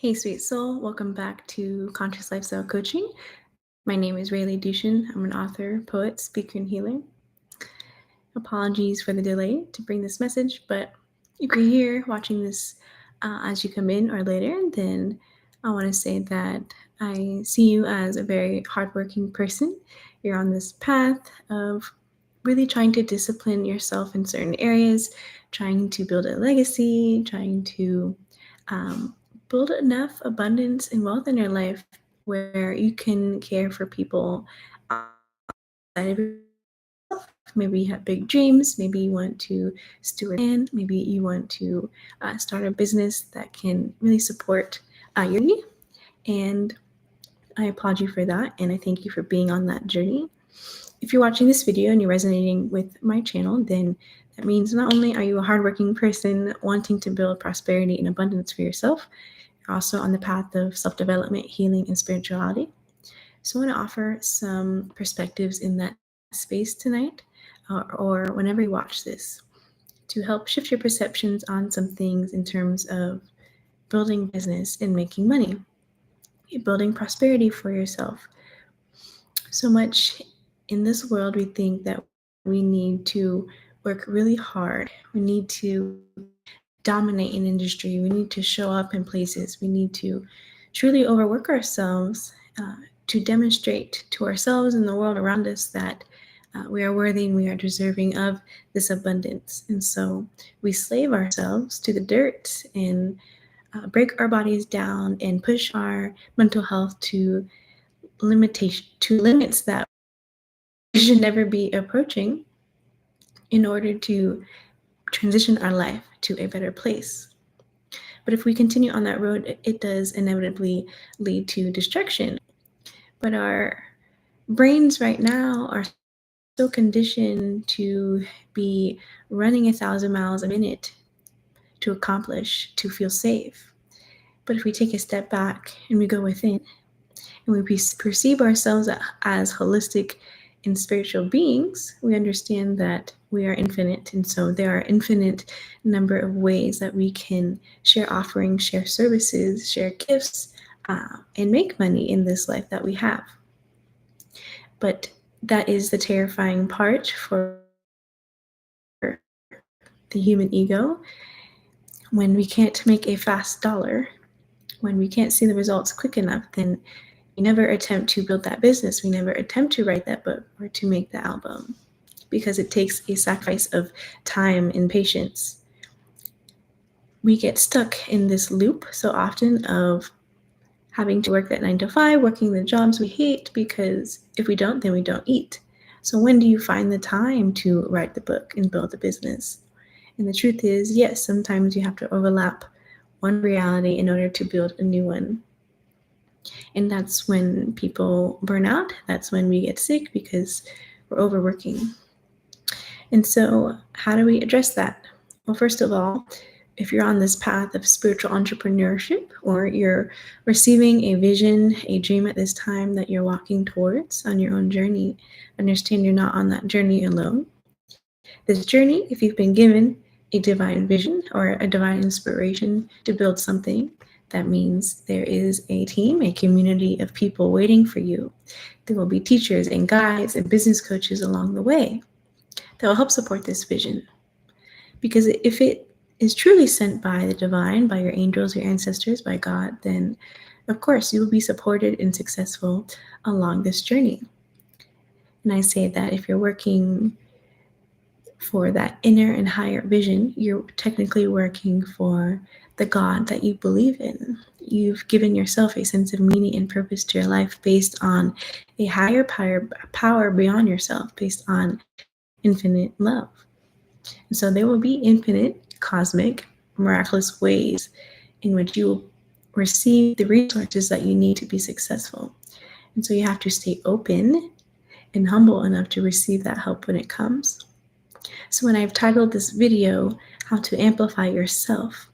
Hey, sweet soul. Welcome back to Conscious Lifestyle Coaching. My name is Raileigh Duschen. I'm an author, poet, speaker, and healer. Apologies for the delay to bring this message, but if you're here watching this as you come in or later, then I want to say that I see you as a very hardworking person. You're on this path of really trying to discipline yourself in certain areas, trying to build a legacy, trying to build enough abundance and wealth in your life where you can care for people outside of yourself. Maybe you have big dreams. Maybe you want to steward land. Maybe you want to start a business that can really support your need. And I applaud you for that. And I thank you for being on that journey. If you're watching this video and you're resonating with my channel, then that means not only are you a hardworking person wanting to build prosperity and abundance for yourself, you're also on the path of self-development, healing, and spirituality. So I want to offer some perspectives in that space tonight, or whenever you watch this, to help shift your perceptions on some things in terms of building business and making money, building prosperity for yourself. So much in this world, we think that we need to work really hard. We need to dominate an industry. We need to show up in places. We need to truly overwork ourselves to demonstrate to ourselves and the world around us that we are worthy and we are deserving of this abundance. And so we slave ourselves to the dirt and break our bodies down and push our mental health to limits that we should never be approaching in order to transition our life to a better place. But if we continue on that road, it does inevitably lead to destruction. But our brains right now are so conditioned to be running 1,000 miles a minute to accomplish, to feel safe. But if we take a step back and we go within and we perceive ourselves as holistic and spiritual beings, we understand that we are infinite. And so there are infinite number of ways that we can share offerings, share services, share gifts, and make money in this life that we have. But that is the terrifying part for the human ego. When we can't make a fast dollar, when we can't see the results quick enough, then we never attempt to build that business. We never attempt to write that book or to make the album, because it takes a sacrifice of time and patience. We get stuck in this loop so often of having to work that 9 to 5, working the jobs we hate, because if we don't, then we don't eat. So when do you find the time to write the book and build the business? And the truth is, yes, sometimes you have to overlap one reality in order to build a new one. And that's when people burn out. That's when we get sick, because we're overworking. And so how do we address that? Well, first of all, if you're on this path of spiritual entrepreneurship, or you're receiving a vision, a dream at this time that you're walking towards on your own journey, understand you're not on that journey alone. This journey, if you've been given a divine vision or a divine inspiration to build something, that means there is a team, a community of people waiting for you. There will be teachers and guides and business coaches along the way that will help support this vision. Because if it is truly sent by the divine, by your angels, your ancestors, by God, then of course you will be supported and successful along this journey. And I say that if you're working for that inner and higher vision, you're technically working for the God that you believe in. You've given yourself a sense of meaning and purpose to your life based on a higher power beyond yourself, based on infinite love. And so there will be infinite, cosmic, miraculous ways in which you will receive the resources that you need to be successful. And so you have to stay open and humble enough to receive that help when it comes. So when I've titled this video, How to Amplify Yourself,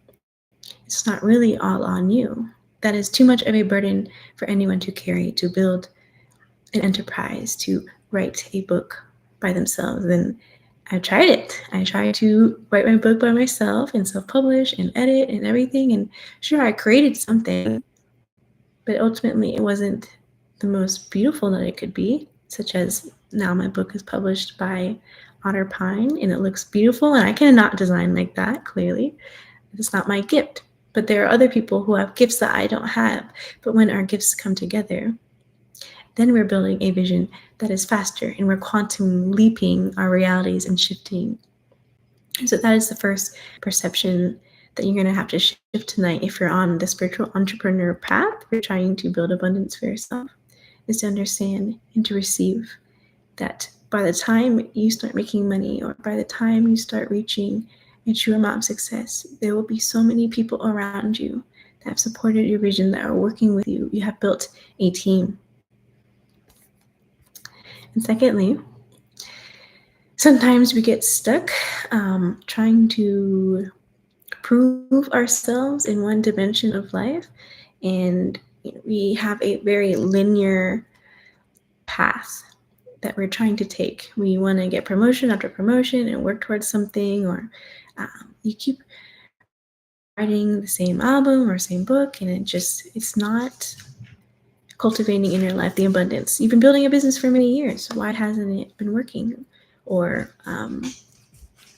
it's not really all on you. That is too much of a burden for anyone to carry, to build an enterprise, to write a book by themselves. And I tried it. I tried to write my book by myself and self-publish and edit and everything. And sure, I created something, but ultimately it wasn't the most beautiful that it could be, such as now my book is published by Otter Pine and it looks beautiful, and I cannot design like that, clearly. It's not my gift. But there are other people who have gifts that I don't have. But when our gifts come together, then we're building a vision that is faster, and we're quantum leaping our realities and shifting. And so that is the first perception that you're going to have to shift tonight if you're on the spiritual entrepreneur path. You're trying to build abundance for yourself, is to understand and to receive that by the time you start making money, or by the time you start reaching a true amount of success, there will be so many people around you that have supported your vision, that are working with you. You have built a team. And secondly, sometimes we get stuck trying to prove ourselves in one dimension of life, and we have a very linear path that we're trying to take. We want to get promotion after promotion and work towards something, or you keep writing the same album or same book, and it's not cultivating in your life the abundance. You've been building a business for many years. Why hasn't it been working? Or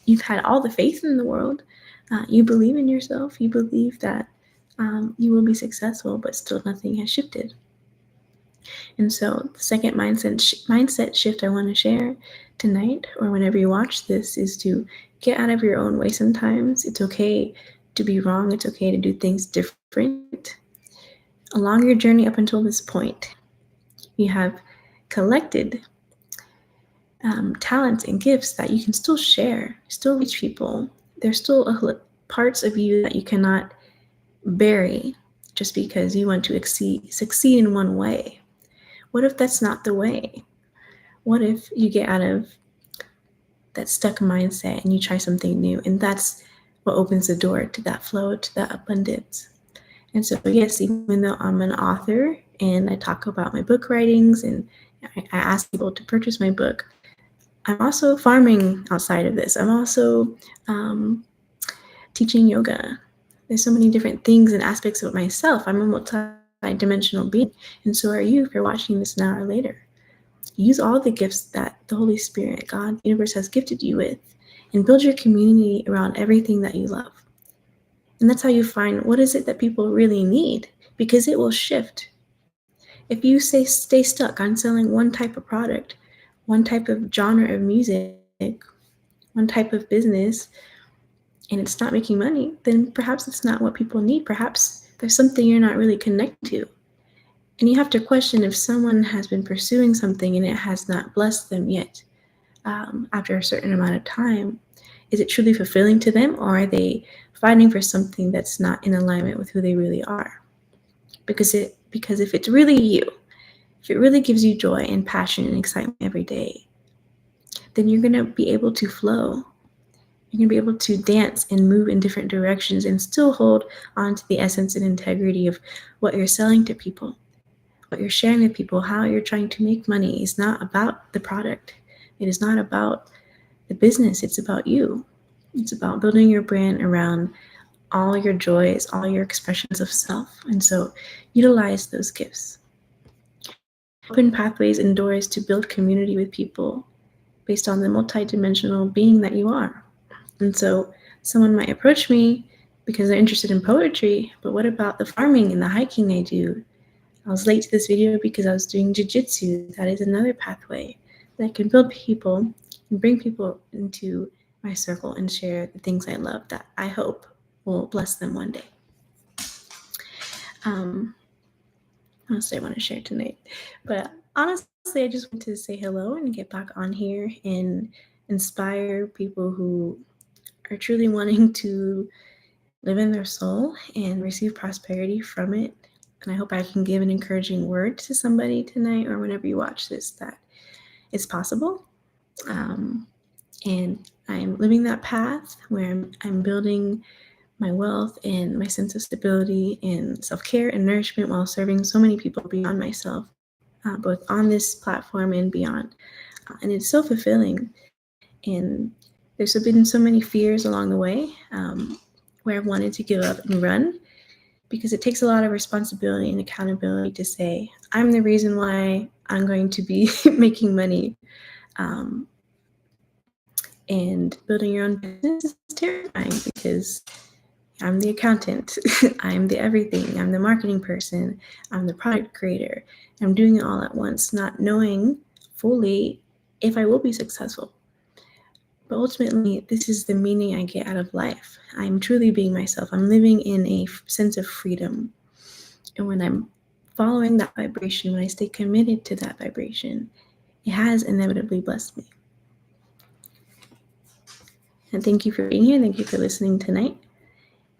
you've had all the faith in the world. You believe in yourself. You believe that you will be successful, but still nothing has shifted. And so the second mindset shift I want to share tonight, or whenever you watch this, is to get out of your own way sometimes. It's okay to be wrong. It's okay to do things different. Along your journey up until this point, you have collected talents and gifts that you can still share, still reach people. There's still parts of you that you cannot bury just because you want to succeed in one way. What if that's not the way? What if you get out of that stuck mindset and you try something new, and that's what opens the door to that flow, to that abundance? And so, yes, even though I'm an author and I talk about my book writings and I ask people to purchase my book, I'm also farming outside of this. I'm also teaching yoga. There's so many different things and aspects of myself. I'm a multi-dimensional being, and so are you if you're watching this now or later. Use all the gifts that the Holy Spirit, God, the universe has gifted you with, and build your community around everything that you love. And that's how you find what is it that people really need, because it will shift. If you stay stuck on selling one type of product, one type of genre of music, one type of business, and it's not making money, then perhaps it's not what people need. Perhaps there's something you're not really connected to. And you have to question if someone has been pursuing something and it has not blessed them yet after a certain amount of time. Is it truly fulfilling to them, or are they fighting for something that's not in alignment with who they really are? Because if it's really you, if it really gives you joy and passion and excitement every day, then you're going to be able to flow. You're going to be able to dance and move in different directions and still hold on to the essence and integrity of what you're selling to people, what you're sharing with people, how you're trying to make money. Is not about the product. It is not about the business. It's about you. It's about building your brand around all your joys, all your expressions of self. And so utilize those gifts. Open pathways and doors to build community with people based on the multidimensional being that you are. And so someone might approach me because they're interested in poetry, but what about the farming and the hiking I do? I was late to this video because I was doing jiu-jitsu. That is another pathway that can build people and bring people into my circle and share the things I love that I hope will bless them one day. What else do I want to share tonight? But honestly, I just want to say hello and get back on here and inspire people who are truly wanting to live in their soul and receive prosperity from it. And I hope I can give an encouraging word to somebody tonight or whenever you watch this that it's possible. And I'm living that path where I'm building my wealth and my sense of stability and self-care and nourishment while serving so many people beyond myself, both on this platform and beyond. And it's so fulfilling. And there's been so many fears along the way where I've wanted to give up and run, because it takes a lot of responsibility and accountability to say, I'm the reason why I'm going to be making money. And building your own business is terrifying because I'm the accountant, I'm the everything, I'm the marketing person, I'm the product creator. I'm doing it all at once, not knowing fully if I will be successful. But ultimately, this is the meaning I get out of life. I'm truly being myself. I'm living in a sense of freedom. And when I'm following that vibration, when I stay committed to that vibration, it has inevitably blessed me. And thank you for being here. Thank you for listening tonight.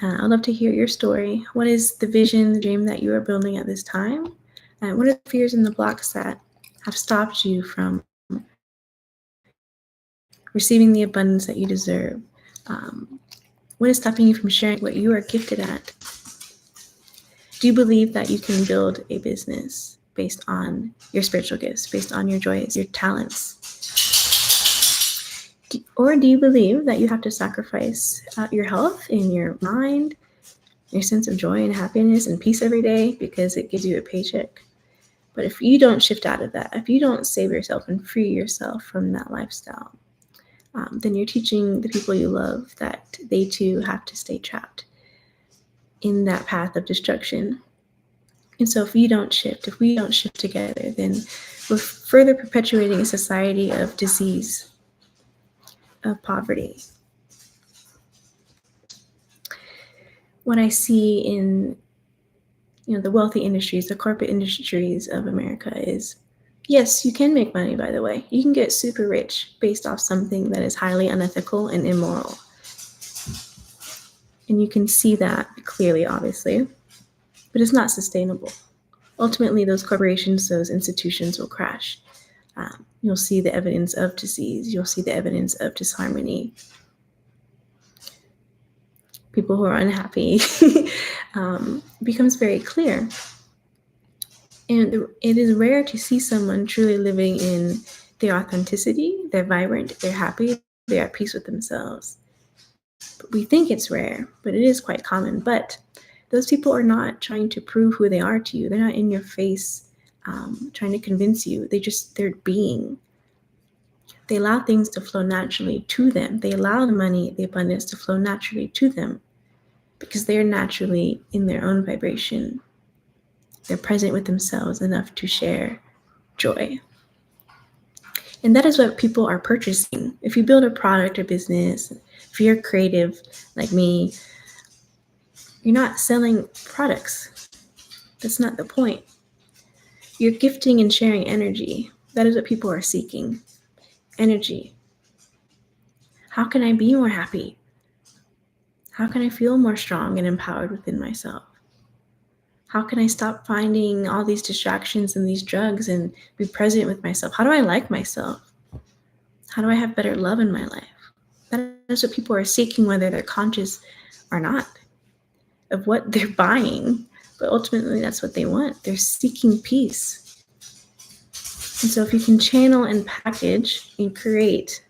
I'd love to hear your story. What is the vision, the dream that you are building at this time? What are the fears and the blocks that have stopped you from receiving the abundance that you deserve? What is stopping you from sharing what you are gifted at? Do you believe that you can build a business based on your spiritual gifts, based on your joys, your talents? Or do you believe that you have to sacrifice your health and your mind, your sense of joy and happiness and peace every day because it gives you a paycheck? But if you don't shift out of that, if you don't save yourself and free yourself from that lifestyle, then you're teaching the people you love that they too have to stay trapped in that path of destruction. And so if we don't shift together, then we're further perpetuating a society of disease, of poverty. What I see in the wealthy industries, the corporate industries of America is, yes, you can make money, by the way. You can get super rich based off something that is highly unethical and immoral. And you can see that clearly, obviously, but it's not sustainable. Ultimately, those corporations, those institutions will crash. You'll see the evidence of disease. You'll see the evidence of disharmony. People who are unhappy becomes very clear. And it is rare to see someone truly living in their authenticity. They're vibrant, they're happy, they're at peace with themselves. But we think it's rare, but it is quite common. But those people are not trying to prove who they are to you. They're not in your face trying to convince you. They're being. They allow things to flow naturally to them. They allow the money, the abundance to flow naturally to them because they're naturally in their own vibration. They're present with themselves enough to share joy. And that is what people are purchasing. If you build a product or business, if you're creative like me, you're not selling products. That's not the point. You're gifting and sharing energy. That is what people are seeking. Energy. How can I be more happy? How can I feel more strong and empowered within myself? How can I stop finding all these distractions and these drugs and be present with myself? How do I like myself? How do I have better love in my life? That is what people are seeking, whether they're conscious or not, of what they're buying. But ultimately, that's what they want. They're seeking peace. And so if you can channel and package and create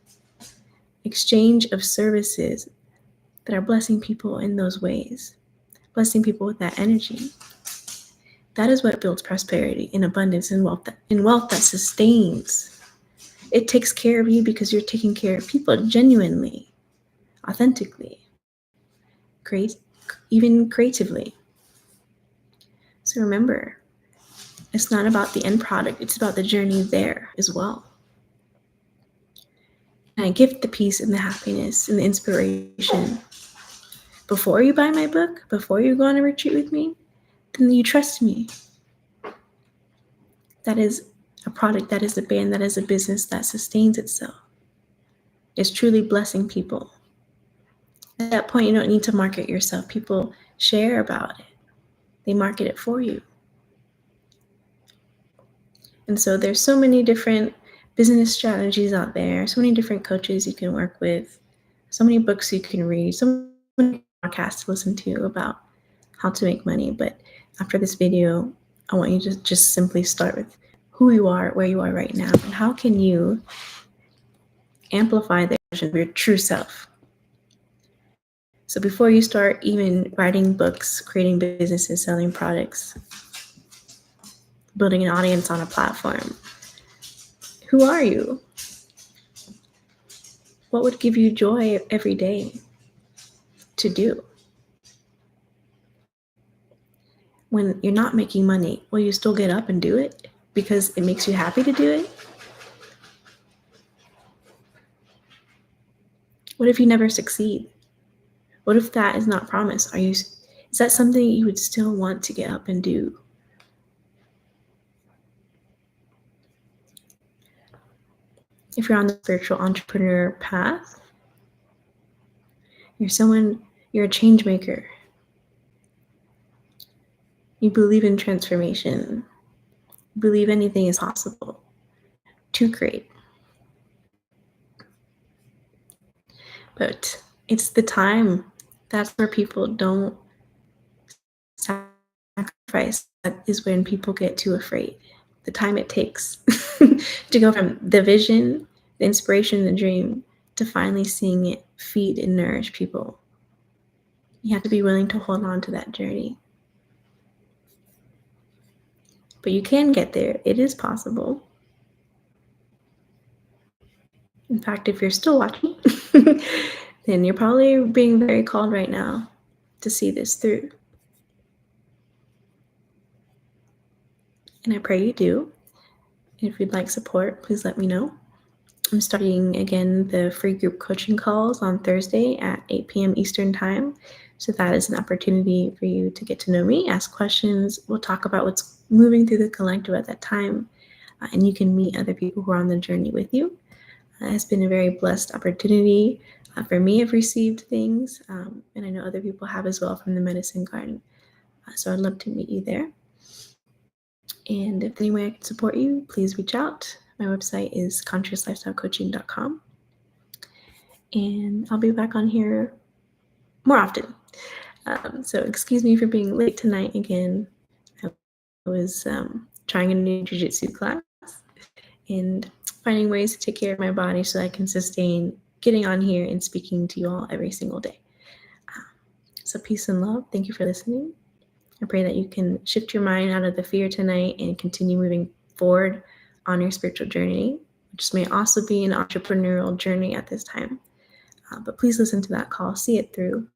exchange of services that are blessing people in those ways, blessing people with that energy, that is what builds prosperity and abundance and wealth that sustains. It takes care of you because you're taking care of people genuinely, authentically, even creatively. So remember, it's not about the end product, it's about the journey there as well. And I gift the peace and the happiness and the inspiration. Before you buy my book, before you go on a retreat with me, then you trust me. That is a product, that is a brand, that is a business that sustains itself. It's truly blessing people. At that point, you don't need to market yourself. People share about it. They market it for you. And so there's so many different business strategies out there, so many different coaches you can work with, so many books you can read, so many podcasts to listen to about how to make money. But after this video, I want you to just simply start with who you are, where you are right now, and how can you amplify the version of your true self. So before you start even writing books, creating businesses, selling products, building an audience on a platform, who are you? What would give you joy every day to do? When you're not making money, will you still get up and do it because it makes you happy to do it? What if you never succeed? What if that is not promised? Is that something you would still want to get up and do? If you're on the spiritual entrepreneur path, you're a change maker. You believe in transformation. You believe anything is possible to create. But it's the time. That's where people don't sacrifice. That is when people get too afraid. The time it takes to go from the vision, the inspiration, the dream, to finally seeing it feed and nourish people. You have to be willing to hold on to that journey. But you can get there. It is possible. In fact, if you're still watching, then you're probably being very called right now to see this through. And I pray you do. If you'd like support, please let me know. I'm starting again the free group coaching calls on Thursday at 8 p.m. Eastern Time. So that is an opportunity for you to get to know me, ask questions. We'll talk about what's moving through the collective at that time. And you can meet other people who are on the journey with you. It's been a very blessed opportunity. For me, I've received things, and I know other people have as well from the Medicine Garden. So I'd love to meet you there. And if any way I can support you, please reach out. My website is consciouslifestylecoaching.com. And I'll be back on here more often. So excuse me for being late tonight again. I was trying a new jiu-jitsu class and finding ways to take care of my body so I can sustain getting on here and speaking to you all every single day. So peace and love. Thank you for listening. I pray that you can shift your mind out of the fear tonight and continue moving forward on your spiritual journey, which may also be an entrepreneurial journey at this time. But please listen to that call, see it through.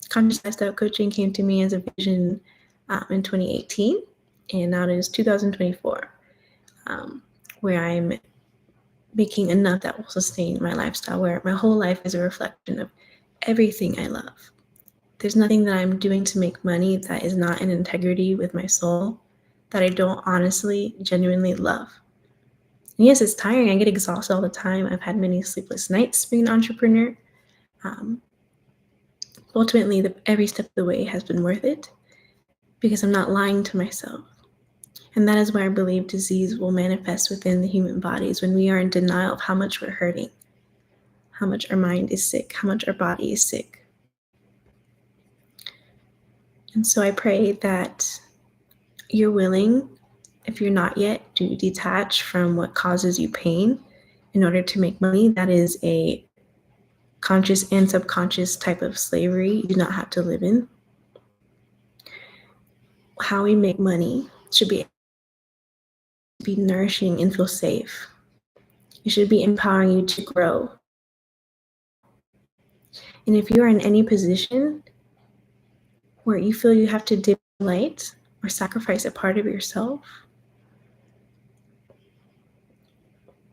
Conscious Lifestyle Coaching came to me as a vision in 2018, and now it is 2024, where I'm making enough that will sustain my lifestyle, where my whole life is a reflection of everything I love. There's nothing that I'm doing to make money that is not in integrity with my soul, that I don't honestly, genuinely love. And yes, it's tiring. I get exhausted all the time. I've had many sleepless nights being an entrepreneur. Ultimately, every step of the way has been worth it because I'm not lying to myself. And that is why I believe disease will manifest within the human bodies when we are in denial of how much we're hurting, how much our mind is sick, how much our body is sick. And so I pray that you're willing, if you're not yet, to detach from what causes you pain in order to make money. That is a conscious and subconscious type of slavery you do not have to live in. How we make money should be nourishing and feel safe. It should be empowering you to grow. And if you are in any position where you feel you have to dim light or sacrifice a part of yourself,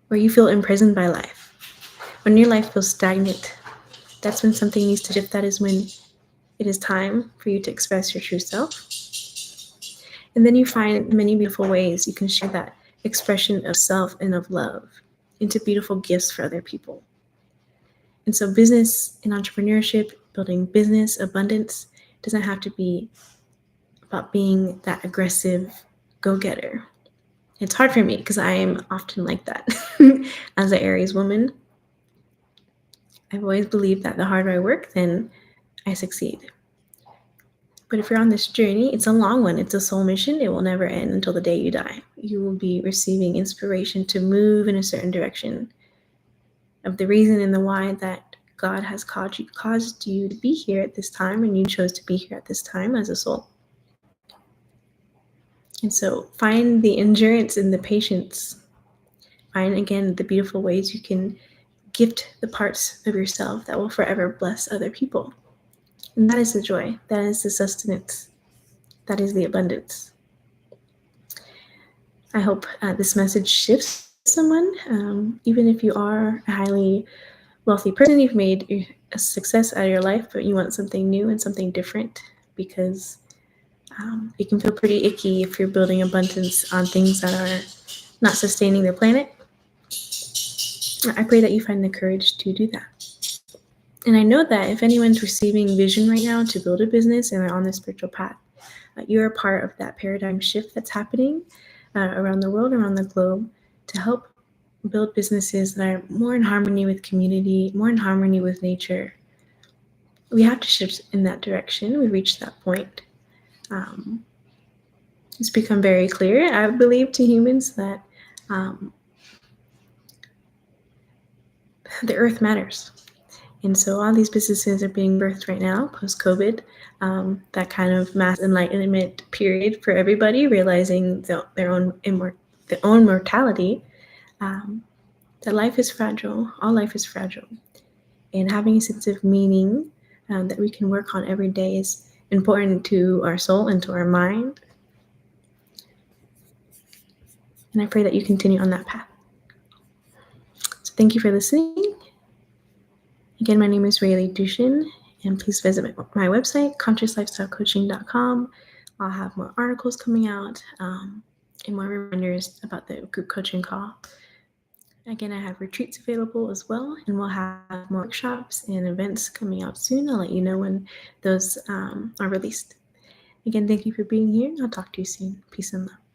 where you feel imprisoned by life, when your life feels stagnant, that's when something needs to shift. That is when it is time for you to express your true self. And then you find many beautiful ways you can share that expression of self and of love into beautiful gifts for other people. And so business and entrepreneurship, building business, abundance, doesn't have to be about being that aggressive go-getter. It's hard for me because I am often like that. As an Aries woman, I've always believed that the harder I work, then I succeed. But if you're on this journey, it's a long one. It's a soul mission. It will never end until the day you die. You will be receiving inspiration to move in a certain direction of the reason and the why that God has caused you to be here at this time, and you chose to be here at this time as a soul. And so find the endurance and the patience. Find, again, the beautiful ways you can gift the parts of yourself that will forever bless other people. And that is the joy. That is the sustenance. That is the abundance. I hope this message shifts someone. Even if you are a highly wealthy person, you've made a success out of your life, but you want something new and something different, because it can feel pretty icky if you're building abundance on things that are not sustaining the planet. I pray that you find the courage to do that. And I know that if anyone's receiving vision right now to build a business and they're on the spiritual path, you're a part of that paradigm shift that's happening around the world, around the globe, to help build businesses that are more in harmony with community, more in harmony with nature. We have to shift in that direction. We've reached that point. It's become very clear, I believe, to humans that the earth matters. And so all these businesses are being birthed right now, post-COVID, that kind of mass enlightenment period for everybody, realizing their own mortality, that life is fragile. All life is fragile. And having a sense of meaning that we can work on every day is important to our soul and to our mind. And I pray that you continue on that path. So thank you for listening. Again, my name is Raileigh Duschen, and please visit my website, consciouslifestylecoaching.com. I'll have more articles coming out and more reminders about the group coaching call. Again, I have retreats available as well, and we'll have more workshops and events coming out soon. I'll let you know when those are released. Again, thank you for being here. I'll talk to you soon. Peace and love.